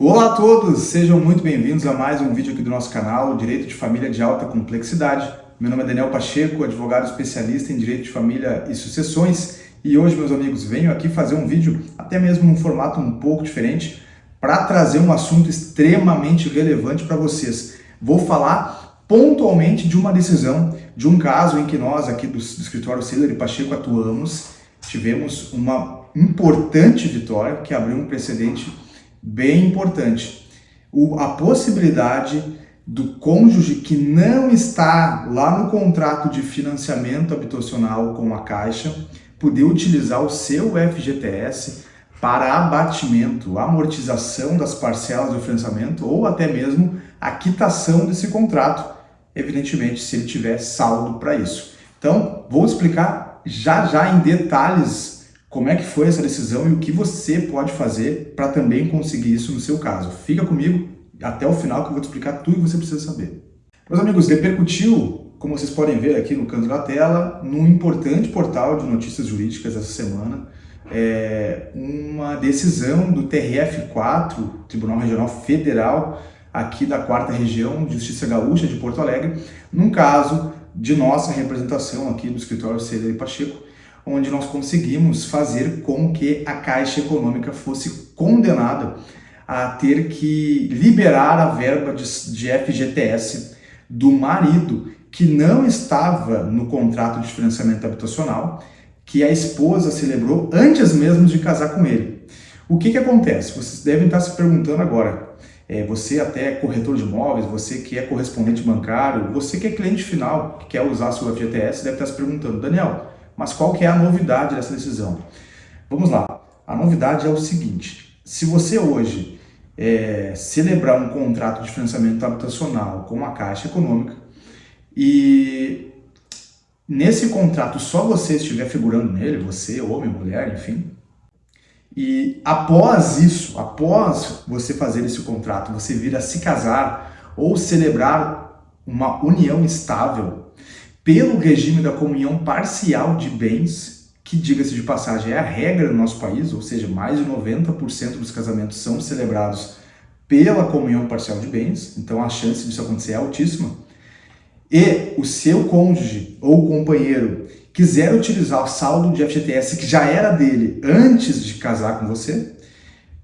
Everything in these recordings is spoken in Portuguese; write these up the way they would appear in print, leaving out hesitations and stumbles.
Olá a todos, sejam muito bem-vindos a mais um vídeo aqui do nosso canal, Direito de Família de Alta Complexidade. Meu nome é Daniel Pacheco, advogado especialista em Direito de Família e Sucessões, e hoje, meus amigos, venho aqui fazer um vídeo, até mesmo num formato um pouco diferente, para trazer um assunto extremamente relevante para vocês. Vou falar pontualmente de uma decisão, de um caso em que nós aqui do escritório Seller e Pacheco atuamos, tivemos uma importante vitória que abriu um precedente bem importante. A possibilidade do cônjuge que não está lá no contrato de financiamento habitacional com a Caixa poder utilizar o seu FGTS para abatimento, amortização das parcelas do financiamento ou até mesmo a quitação desse contrato, evidentemente se ele tiver saldo para isso. Então, vou explicar já em detalhes como é que foi essa decisão e o que você pode fazer para também conseguir isso no seu caso. Fica comigo até o final que eu vou te explicar tudo o que você precisa saber. Meus amigos, repercutiu, como vocês podem ver aqui no canto da tela, num importante portal de notícias jurídicas essa semana, uma decisão do TRF4, Tribunal Regional Federal, aqui da 4ª Região de Justiça Gaúcha de Porto Alegre, num caso de nossa representação aqui do escritório Seller e Pacheco, onde nós conseguimos fazer com que a Caixa Econômica fosse condenada a ter que liberar a verba de FGTS do marido que não estava no contrato de financiamento habitacional, que a esposa celebrou antes mesmo de casar com ele. O que acontece? Vocês devem estar se perguntando agora, você até é corretor de imóveis, você que é correspondente bancário, você que é cliente final, que quer usar seu FGTS, deve estar se perguntando, Daniel, mas qual que é a novidade dessa decisão? Vamos lá. A novidade é o seguinte: se você hoje celebrar um contrato de financiamento habitacional com a Caixa Econômica e nesse contrato só você estiver figurando nele, você, homem, mulher, enfim, e após isso, após você fazer esse contrato, você vir a se casar ou celebrar uma união estável, pelo regime da comunhão parcial de bens, que, diga-se de passagem, é a regra no nosso país, ou seja, mais de 90% dos casamentos são celebrados pela comunhão parcial de bens, então a chance disso acontecer é altíssima, e o seu cônjuge ou companheiro quiser utilizar o saldo de FGTS que já era dele antes de casar com você,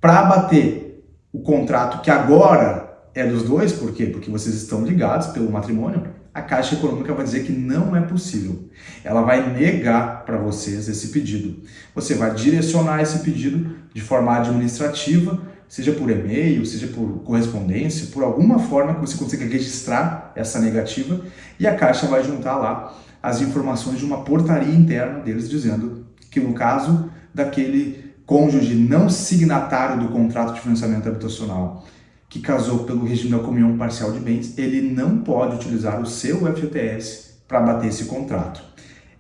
para abater o contrato que agora é dos dois, por quê? Porque vocês estão ligados pelo matrimônio, a Caixa Econômica vai dizer que não é possível. Ela vai negar para vocês esse pedido. Você vai direcionar esse pedido de forma administrativa, seja por e-mail, seja por correspondência, por alguma forma que você consiga registrar essa negativa, e a Caixa vai juntar lá as informações de uma portaria interna deles dizendo que no caso daquele cônjuge não signatário do contrato de financiamento habitacional que casou pelo regime da comunhão parcial de bens, ele não pode utilizar o seu FGTS para bater esse contrato.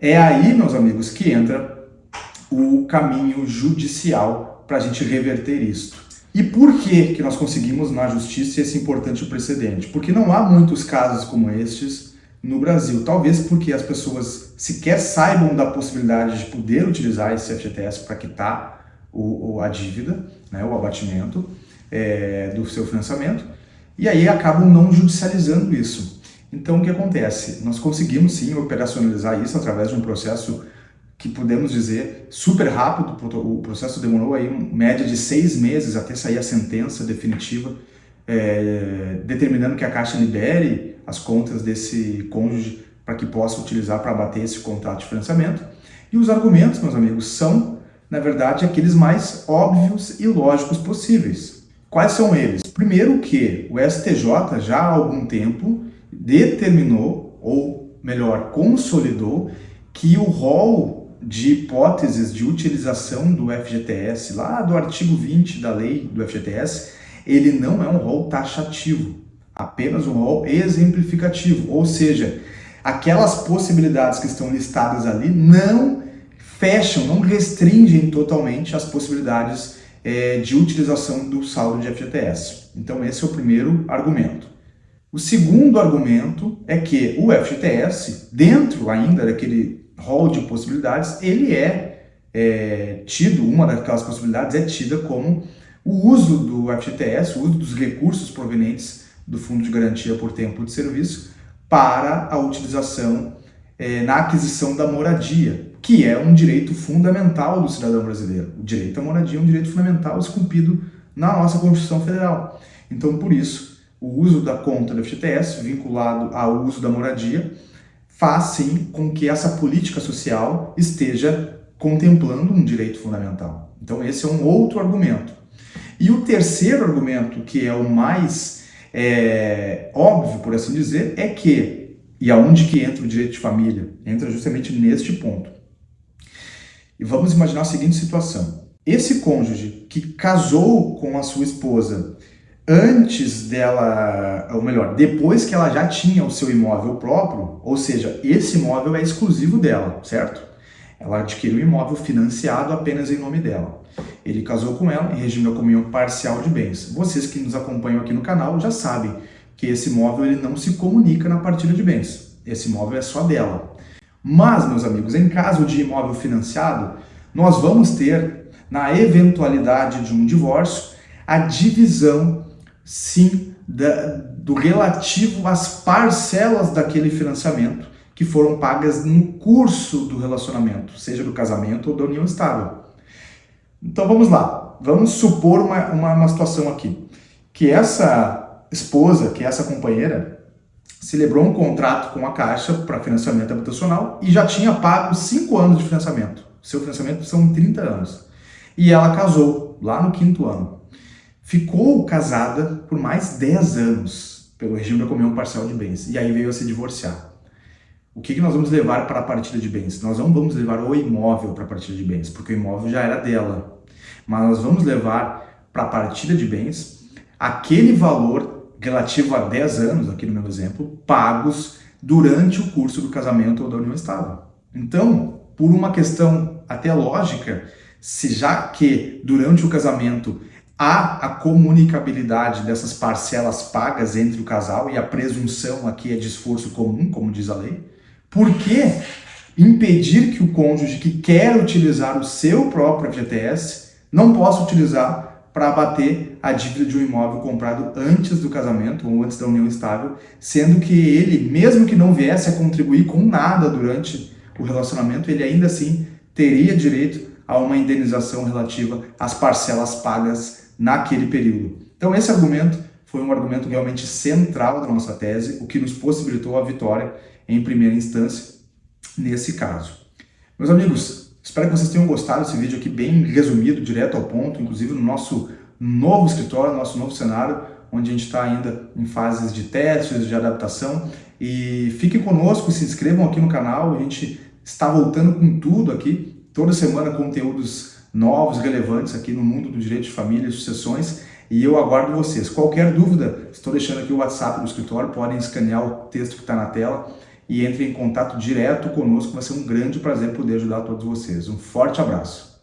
É aí, meus amigos, que entra o caminho judicial para a gente reverter isto. E por que nós conseguimos na justiça esse importante precedente? Porque não há muitos casos como estes no Brasil. Talvez porque as pessoas sequer saibam da possibilidade de poder utilizar esse FGTS para quitar a dívida, né, o abatimento do seu financiamento, e aí acabam não judicializando isso. Então o que acontece? Nós conseguimos sim operacionalizar isso através de um processo que podemos dizer super rápido. O processo demorou aí média de 6 meses até sair a sentença definitiva, determinando que a Caixa libere as contas desse cônjuge para que possa utilizar para abater esse contrato de financiamento. E os argumentos, meus amigos, são, na verdade, aqueles mais óbvios e lógicos possíveis. Quais são eles? Primeiro que o STJ já há algum tempo determinou, ou melhor, consolidou, que o rol de hipóteses de utilização do FGTS, lá do artigo 20 da lei do FGTS, ele não é um rol taxativo, apenas um rol exemplificativo, ou seja, aquelas possibilidades que estão listadas ali não fecham, não restringem totalmente as possibilidades de utilização do saldo de FGTS. Então esse é o primeiro argumento. O segundo argumento é que o FGTS, dentro ainda daquele rol de possibilidades, ele tido, uma daquelas possibilidades é tida como o uso do FGTS, o uso dos recursos provenientes do Fundo de Garantia por Tempo de Serviço para a utilização na aquisição da moradia, que é um direito fundamental do cidadão brasileiro. O direito à moradia é um direito fundamental esculpido na nossa Constituição Federal. Então, por isso, o uso da conta do FGTS vinculado ao uso da moradia faz sim com que essa política social esteja contemplando um direito fundamental. Então esse é um outro argumento. E o terceiro argumento, que é o mais óbvio, por assim dizer, é que, e aonde que entra o direito de família? Entra justamente neste ponto. E vamos imaginar a seguinte situação. Esse cônjuge que casou com a sua esposa antes dela, ou melhor, depois que ela já tinha o seu imóvel próprio, ou seja, esse imóvel é exclusivo dela, certo? Ela adquiriu um imóvel financiado apenas em nome dela. Ele casou com ela em regime de comunhão parcial de bens. Vocês que nos acompanham aqui no canal já sabem que esse imóvel ele não se comunica na partilha de bens. Esse imóvel é só dela. Mas, meus amigos, em caso de imóvel financiado, nós vamos ter, na eventualidade de um divórcio, a divisão sim, do relativo às parcelas daquele financiamento que foram pagas no curso do relacionamento, seja do casamento ou da união estável. Então vamos lá, vamos supor uma situação aqui, que essa esposa, que essa companheira, celebrou um contrato com a Caixa para financiamento habitacional e já tinha pago 5 anos de financiamento. Seu financiamento são 30 anos. E ela casou lá no 5º ano. Ficou casada por mais 10 anos pelo regime da comunhão parcial de bens. E aí veio a se divorciar. O que nós vamos levar para a partilha de bens? Nós não vamos levar o imóvel para a partilha de bens, porque o imóvel já era dela. Mas nós vamos levar para a partilha de bens aquele valor relativo a 10 anos, aqui no meu exemplo, pagos durante o curso do casamento ou da união estável. Então, por uma questão até lógica, se já que durante o casamento há a comunicabilidade dessas parcelas pagas entre o casal e a presunção aqui é de esforço comum, como diz a lei, por que impedir que o cônjuge que quer utilizar o seu próprio FGTS não possa utilizar para abater a dívida de um imóvel comprado antes do casamento ou antes da união estável, sendo que ele, mesmo que não viesse a contribuir com nada durante o relacionamento, ele ainda assim teria direito a uma indenização relativa às parcelas pagas naquele período. Então esse argumento foi um argumento realmente central da nossa tese, o que nos possibilitou a vitória em primeira instância nesse caso. Meus amigos, espero que vocês tenham gostado desse vídeo aqui bem resumido, direto ao ponto, inclusive no nosso novo escritório, nosso novo cenário, onde a gente está ainda em fases de testes, de adaptação. E fiquem conosco, se inscrevam aqui no canal, a gente está voltando com tudo aqui, toda semana conteúdos novos, relevantes aqui no mundo do direito de família e sucessões, e eu aguardo vocês. Qualquer dúvida, estou deixando aqui o WhatsApp do escritório, podem escanear o texto que está na tela e entrem em contato direto conosco, vai ser um grande prazer poder ajudar todos vocês. Um forte abraço!